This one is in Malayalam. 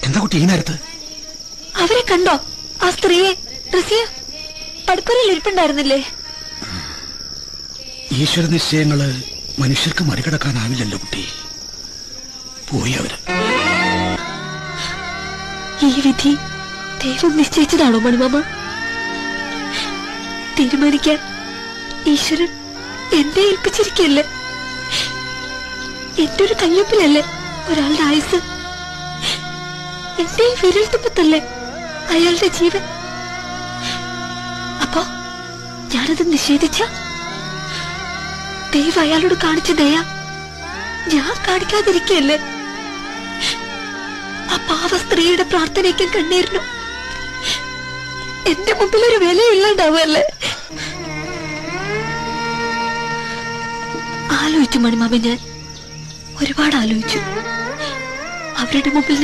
എന്താ കുട്ടി ഈ നേരത്ത്? അവരെ കണ്ടോ? ആ സ്ത്രീയെ പടുപ്പുരയിൽ ഇരിപ്പുണ്ടായിരുന്നില്ലേ? ഈശ്വര നിശ്ചയങ്ങള് മനുഷ്യർക്ക് മറികടക്കാനാവില്ലല്ലോ കുട്ടി. പോയി അവര്. ഈ വിധി ദൈവം നിശ്ചയിച്ചതാണോ മണിമാമ? തീരുമാനിക്കാൻ ഈശ്വരൻ എന്നെ ഏൽപ്പിച്ചിരിക്കല്ലേ? എന്റെ ഒരു കയ്യൊപ്പിലല്ലേ ഒരാളുടെ ആയുസ്? എന്റെ ഈ വിരൽത്തുമ്പത്തല്ലേ അയാളുടെ ജീവൻ? അപ്പോ ഞാനത് നിഷേധിച്ച ദൈവം അയാളോട് കാണിച്ച ദയ ഞാൻ കാണിക്കാതിരിക്കല്ലേ? ആ പാവ സ്ത്രീയുടെ പ്രാർത്ഥനയ്ക്കും കണ്ണീരിനും എന്റെ മുമ്പിൽ ഒരു വിലയില്ലാണ്ടാവുകയല്ലേ? ആലോചിച്ചു മണിമാമ, ഞാൻ ഒരുപാട് ആലോചിച്ചു. അവരുടെ മുമ്പിൽ